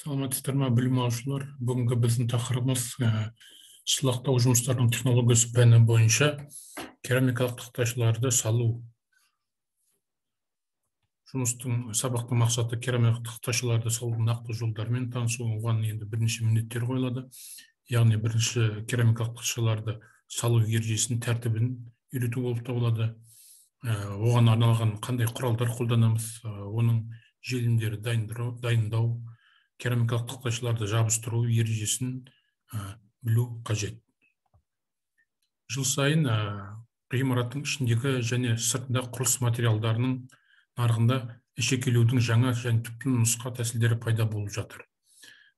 Саламатсыздар ма, білім алушылар? Бүгінгі біздің тақырыбымыз сылақтау жұмыстарының технологиясы пәні бойынша керамикалық тақтайшаларды салу. Сабақтың мақсаты керамикалық тақтайшаларды салудың нақты жолдарымен танысу. Оған енді бірнеше міндеттер қойылады. Яғни бірінші керамикалық тақтайшаларды салу ережесін, тәртібін үйрету болып табылады. Оған арналған қандай құралдар қолданамыз, оның желімдері дайындау, керамикалық тақтайшаларды жабыстыру ережесін білу қажет. Жыл сайын ғимараттың ішіндегі және сыртында құрылыс материалдарының нарығында әшекейлеудің жаңа және түпкі нұсқа тәсілдері пайда болып жатыр.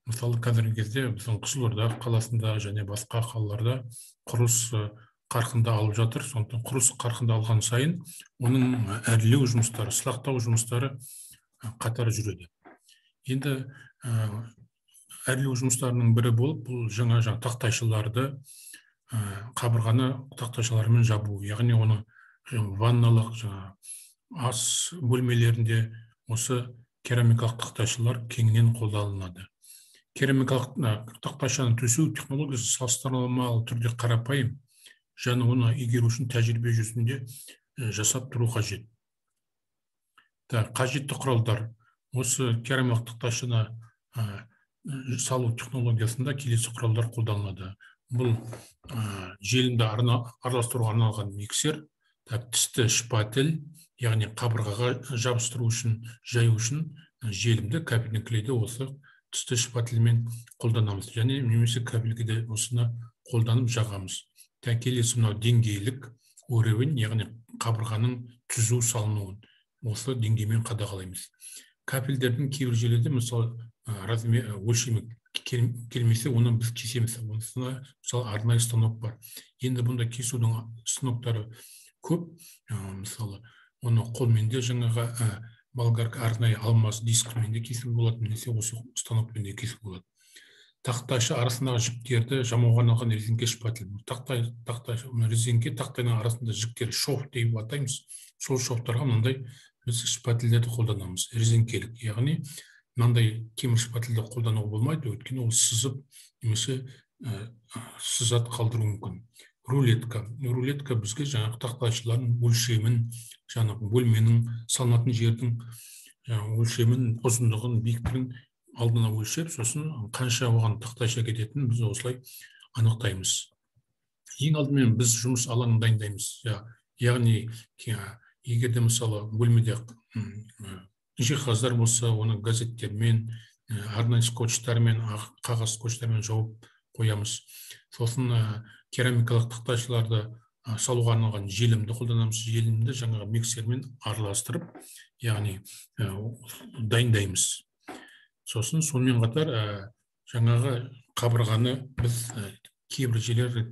Мысалы, қазіргі кезде біздің Қызылорда қаласында және басқа қалаларда құрылыс қарқынды алып жатыр. Сондықтан құрылыс қарқынды алған сайын оның әрлеу жұмыстары, сылақтау жұмыстары қатар жүреді. Енді әрлеу жұмыстарының бірі болып, бұл жаңа тақтайшаларды қабырғаны тақтайшалармен жабу. Яғни оны ванналық, ас бөлмелерінде осы керамикалық тақтайшалар кеңінен қолданылады. Керамикалық тақтайшаны төсеу технологиясы салыстырмалы түрде қарапайым, және оны игеру үшін тәжірибе жүзінде жасап тұру қажет. Қажетті құралдар. Осы керамикалық тақтайшаны салу технологиясында келесі құралдар қолданылады. Бұл желімді араластыруға арналған миксер, тісті шпатель, яғни қабырғаға жабыстыру үшін, жаю үшін желімді кабельдерді осы тісті шпательмен қолданамыз. Және немесе кабельге осыны қолданып жағамыз. Келесі мынау деңгейлік уровень, яғни қабырғаның түзу салынуын осы деңгеймен қадағалаймыз. Кабельдердің кейбір жерлерде мысалы өлшемі келмесе, оны біз кесеміз. Онысына мысалы арнайы станок бар. Енді бұнда кесудің станоктары көп. Мысалы, оны қолмен де жаңағы болгарка арнайы алмас дискімен де кесуге болады, немесе осы станокпен де кесуге болады. Тақтайша арасындағы жіктерді жамауға арналған резеңке шпатель. Резеңке тақтайның арасында жіктер шов деп атаймыз. Сол шовтарға мынандай біз шпательдерді қолданамыз. Резеңкелік, яғни мынандай темір шпательді қолдануға болмайды, өйткені ол сызып, немесе сызат қалдыруы мүмкін. Рулетка. Рулетка бізге жаңағы тақтайшалардың өлшемін, жаңағы бөлменің салынатын жердің өлшемін, ұзындығын, биіктігін алдына өлшеп, сосын қанша оған тақтайша кететінін біз осылай анықтаймыз. Ең алдымен біз жұмыс алаңын дайындаймыз. Яғни, егер де мысалы бөлмеде жиһаздар болса, оны газеттермен, арнайы скотчтармен, қағаз скотчтармен жауып қоямыз. Сосын керамикалық тақтайшаларды салуға арналған желімді қолданамыз. Желімді жаңағы миксермен араластырып, яғни дайындаймыз. Сосын сонымен қатар жаңағы қабырғаны біз кейбір жерлер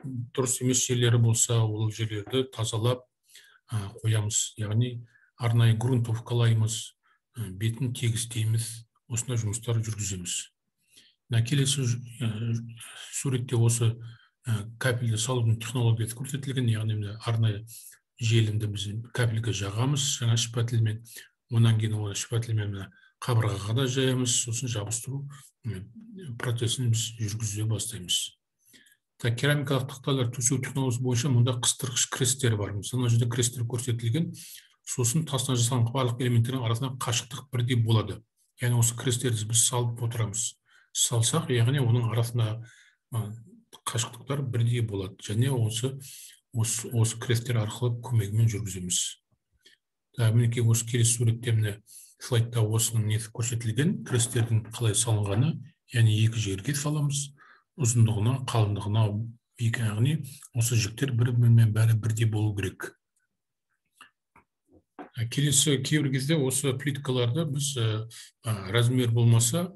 дұрыс емес жерлері болса, ол жерлерді тазалап қоямыз. Яғни арнайы грунтовкалаймыз, бетін тегістейміз, осындай жұмыстар жүргіземіз. Келесі суретте осы кабельді салудың технологиясы көрсетілген, яғни арнайы желімді біз кабельге жағамыз жаңа шпательмен, онан кейін оны шпательмен қабырғаға да жаямыз, сосын жабыстыру процесін біз жүргізе бастаймыз. Керамикалық тақтайлар төсеу технологиясы бойынша мұнда қыстырғыш крестер бар. Мына жерде крестер көрсетілген, сосын тастан жасалған барлық элементтердің арасында қашықтық бірдей болады. Яғни осы крестерді біз салып отырамыз. Салсақ, яғни оның арасында қашықтықтар бірдей болады. Және осы крестер арқылы көмегімен жүргіземіз. Мінекей осы келесі суретте слайдта осының несі көрсетілген, крестердің қалай салынғаны, яғни екі жерге саламыз, ұзындығына, қалыңдығына, яғни осы жіктер бір-бірімен бәрі бірдей болу керек. Келесі кейбір кезде осы плиткаларды біз размер болмаса,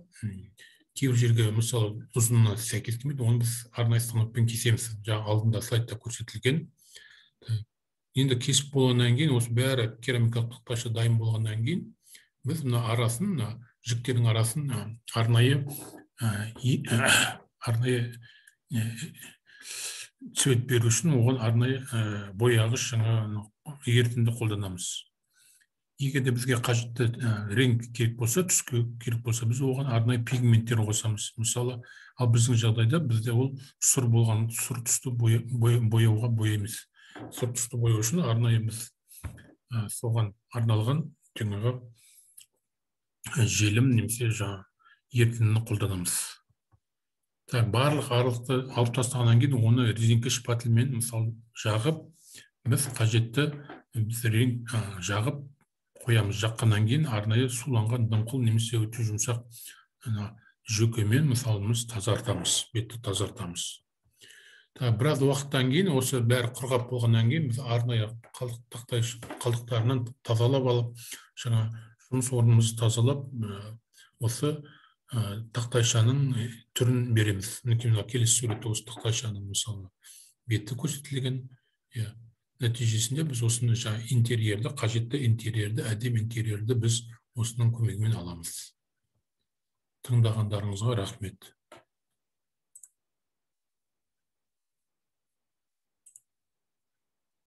кейбір жерге мысалы ұзынына сәйкес келмейді, оны біз арнайы станокпен кесеміз. Жаңа алдында слайдта көрсетілген. Енді кесіп болғаннан кейін, осы бәрі керамикалық тақтайша дайын болғаннан кейін, біз мына арасын, жіктердің арасын арнайы цвет беру үшін оған арнайы бояғыш жаңа ерітінді қолданамыз. егер де бізге қажетті реңк керек болса, түс керек болса, біз оған арнайы пигменттер қосамыз. Мысалы, ал біздің жағдайда бізде ол сұр болған, сұр түсті бояуға боямыз. Сұр түсті бояу үшін арнайы біз соған арналған жаңағы желім немесе ерітіндіні қолданамыз. Барлық аралықты алып тастағаннан кейін оны резинка шпательмен мысалы жағып, біз қажетті реңк жағып қоямыз. Жаққаннан кейін арнайы суланған дымқыл немесе өте жұмсақ жөкемен мысалы тазартамыз, бетті тазартамыз. Біраз уақыттан кейін осы бәрі құрғап болғаннан кейін біз арнайы қалдықтарынан тазалап алып, жұмыс орнымызды тазалап, осы тақтайшаның түрін береміз. Мінекей келесі суретте осы тақтайшаның мысалы беті көрсетілген. Нәтижесінде біз осыны интерьерді, қажетті интерьерді, әдем интерьерді біз осының көмегімен аламыз. Тыңдағандарыңызға рахмет.